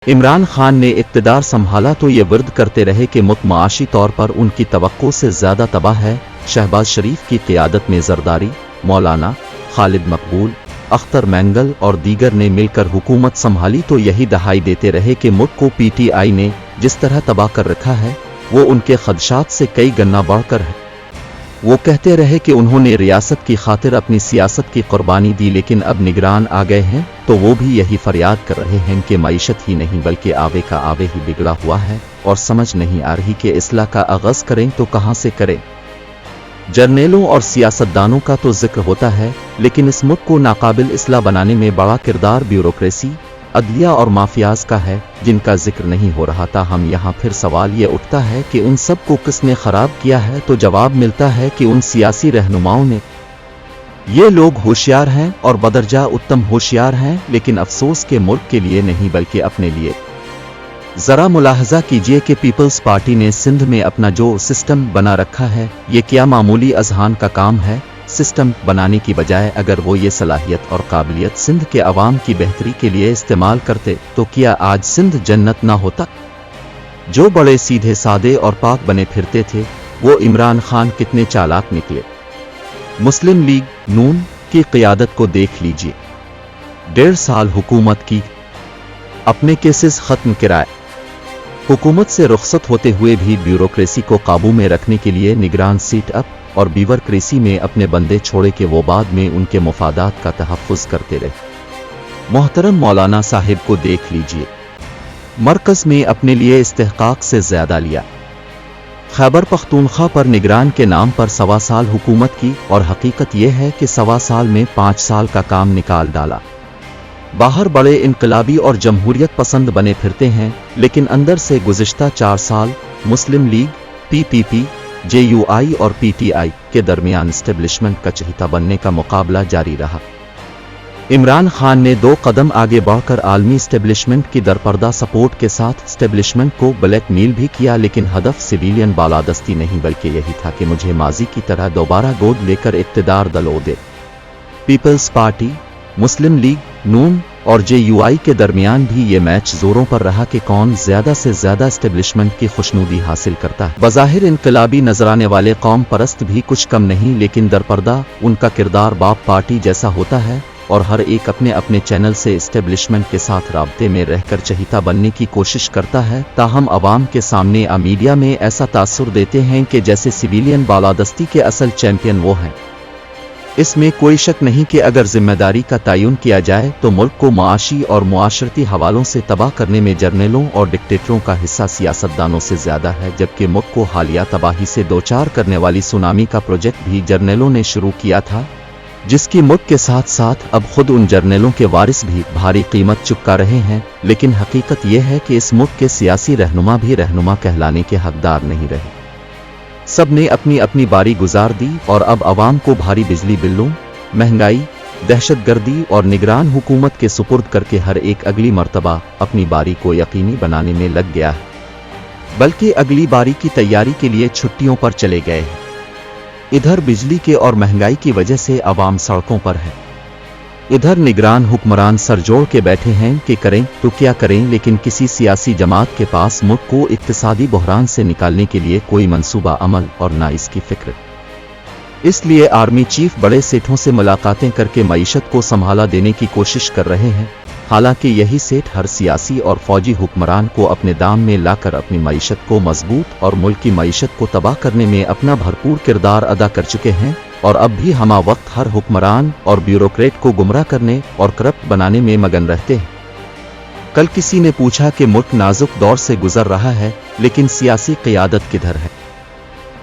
इमरान खान ने इक़्तिदार संभाला तो ये वर्द करते रहे कि मुल्क माशी तौर पर उनकी तवक्को से ज़्यादा तबाह है। शहबाज शरीफ की क़ियादत में ज़रदारी, मौलाना खालिद मकबूल, अख्तर मैंगल और दीगर ने मिलकर हुकूमत संभाली तो यही दहाई देते रहे कि मुल्क को PTI ने जिस तरह तबाह कर रखा है वो उनके खदशात से कई गना बढ़कर है। वो कहते रहे कि उन्होंने रियासत की खातिर अपनी सियासत की कुर्बानी दी, लेकिन अब निगरान आ गए हैं तो वो भी यही फरियाद कर रहे हैं कि मईशत ही नहीं बल्कि आवे का आवे ही बिगड़ा हुआ है और समझ नहीं आ रही कि इस्लाह का आगाज करें तो कहां से करें। जर्नेलों और सियासतदानों का तो जिक्र होता है, लेकिन इस मुल्क को नाकाबिल इस्लाह बनाने में बड़ा किरदार ब्यूरोक्रेसी, अदलिया और माफियाज का है, जिनका जिक्र नहीं हो रहा था। हम यहाँ फिर सवाल ये उठता है कि उन सब को किसने खराब किया है, तो जवाब मिलता है कि उन सियासी रहनुमाओं ने। ये लोग होशियार हैं और बदरजा उत्तम होशियार हैं, लेकिन अफसोस के मुल्क के लिए नहीं बल्कि अपने लिए। जरा मुलाहजा कीजिए कि पीपल्स पार्टी ने सिंध में अपना जो सिस्टम बना रखा है, ये क्या मामूली अजहान का काम है। सिस्टम बनाने की बजाय अगर वो ये सलाहियत और काबिलियत सिंध के अवाम की बेहतरी के लिए इस्तेमाल करते तो क्या आज सिंध जन्नत ना होता। जो बड़े सीधे सादे और पाक बने फिरते थे वो इमरान खान कितने चालाक निकले। मुस्लिम लीग नून की क़ियादत को देख लीजिए, 1.5 साल हुकूमत की, अपने केसेस खत्म कराए। हुकूमत से रुखसत होते हुए भी ब्यूरोक्रेसी को काबू में रखने के लिए निगरान सीट अप और ब्यूरोक्रेसी में अपने बंदे छोड़े के वो बाद में उनके मुफादात का तहफ़्फ़ुज़ करते रहे। मोहतरम मौलाना साहिब को देख लीजिए, मरकज़ में अपने लिए इस्तेहकाक से ज़्यादा लिया। खैबर पख्तूनख्वा पर निगरान के नाम पर 1.25 साल हुकूमत की और हकीकत यह है कि 1.25 साल में 5 साल का काम निकाल डाला। बाहर बड़े इनकलाबी और जमहूरियत पसंद बने फिरते हैं, लेकिन अंदर से गुज़िश्ता 4 साल मुस्लिम लीग, PPP, JUI और PTI के दरमियान एस्टेब्लिशमेंट का चहीता बनने का मुकाबला जारी रहा। इमरान खान ने 2 कदम आगे बढ़कर आलमी एस्टेब्लिशमेंट की दरपर्दा सपोर्ट के साथ एस्टेब्लिशमेंट को ब्लैकमेल भी किया, लेकिन हदफ सिविलियन बालादस्ती नहीं बल्कि यही था कि मुझे माजी की तरह दोबारा गोद लेकर इक़्तिदार दलो दे। पीपल्स पार्टी, मुस्लिम लीग नून और JUI के दरमियान भी ये मैच जोरों पर रहा कि कौन ज्यादा से ज्यादा एस्टेब्लिशमेंट की खुशनुदी हासिल करता है। बज़ाहिर इनकलाबी नजर आने वाले कौम परस्त भी कुछ कम नहीं, लेकिन दरपर्दा उनका किरदार बाप पार्टी जैसा होता है और हर एक अपने अपने चैनल से एस्टेब्लिशमेंट के साथ राब्ते में रहकर चहीता बनने की कोशिश करता है। ताहम अवाम के सामने मीडिया में ऐसा तासुर देते हैं कि जैसे सिविलियन बालादस्ती के असल चैंपियन वो हैं। इसमें कोई शक नहीं कि अगर जिम्मेदारी का तयन किया जाए तो मुल्क को माशी और मुआशरती हवालों से तबाह करने में जर्नेलों और डिक्टेटरों का हिस्सा सियासतदानों से ज्यादा है, जबकि मुल्क को हालिया तबाही से दोचार करने वाली सुनामी का प्रोजेक्ट भी जर्नेलों ने शुरू किया था, जिसकी मुल्क के साथ साथ अब खुद उन जर्नेलों के वारिस भी भारी कीमत चुका रहे हैं। लेकिन हकीकत यह है कि इस मुल्क के सियासी रहनुमा भी रहनुमा कहलाने के हकदार नहीं रहे। सब ने अपनी अपनी बारी गुजार दी और अब अवाम को भारी बिजली बिलों, महंगाई, दहशतगर्दी और निगरान हुकूमत के सुपुर्द करके हर एक अगली मर्तबा अपनी बारी को यकीनी बनाने में लग गया है, बल्कि अगली बारी की तैयारी के लिए छुट्टियों पर चले गए हैं। इधर बिजली के और महंगाई की वजह से अवाम सड़कों पर है, इधर निगरान हुक्मरान सर जोड़ के बैठे हैं कि करें तो क्या करें, लेकिन किसी सियासी जमात के पास मुल्क को इक्तिसादी बहरान से निकालने के लिए कोई मंसूबा अमल और ना इसकी फिक्र। इसलिए आर्मी चीफ बड़े सेठों से मुलाकातें करके मईशत को संभाला देने की कोशिश कर रहे हैं। हालांकि यही सेठ हर सियासी और फौजी हुक्मरान को अपने दाम में लाकर अपनी मईशत को मजबूत और मुल्क की मईशत को तबाह करने में अपना भरपूर किरदार अदा कर चुके हैं और अब भी हमा वक्त हर हुक्मरान और ब्यूरोक्रेट को गुमराह करने और करप्ट बनाने में मगन रहते हैं। कल किसी ने पूछा कि मुल्क नाजुक दौर से गुजर रहा है, लेकिन सियासी क़ियादत किधर है।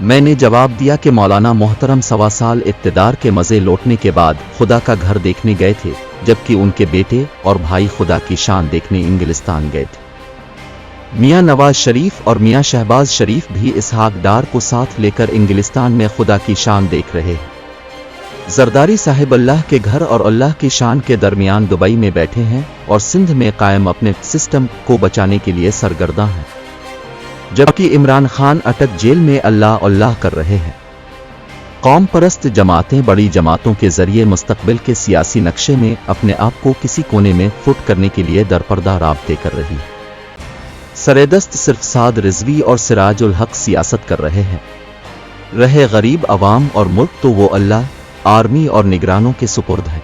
मैंने जवाब दिया कि मौलाना मोहतरम 1.25 साल इक़्तिदार के मज़े लौटने के बाद खुदा का घर देखने गए थे, जबकि उनके बेटे और भाई खुदा की शान देखने इंग्लिस्तान गए थे। मियां नवाज शरीफ और मियां शहबाज शरीफ भी इसहाक डार को साथ लेकर इंग्लिस्तान में खुदा की शान देख रहे हैं। जरदारी साहिब अल्लाह के घर और अल्लाह की शान के दरमियान दुबई में बैठे हैं और सिंध में कायम अपने सिस्टम को बचाने के लिए सरगर्दा हैं, जबकि इमरान खान अटक जेल में अल्लाह अल्लाह कर रहे हैं। कौम परस्त जमातें बड़ी जमातों के जरिए मुस्तकबिल के सियासी नक्शे में अपने आप को किसी कोने में फुट करने के लिए दरपर्दा राब्ते कर रही हैं। سردست صرف سعد رضوی اور سراج الحق سیاست کر رہے ہیں، رہے غریب عوام اور ملک تو وہ اللہ، آرمی اور نگرانوں کے سپرد ہے۔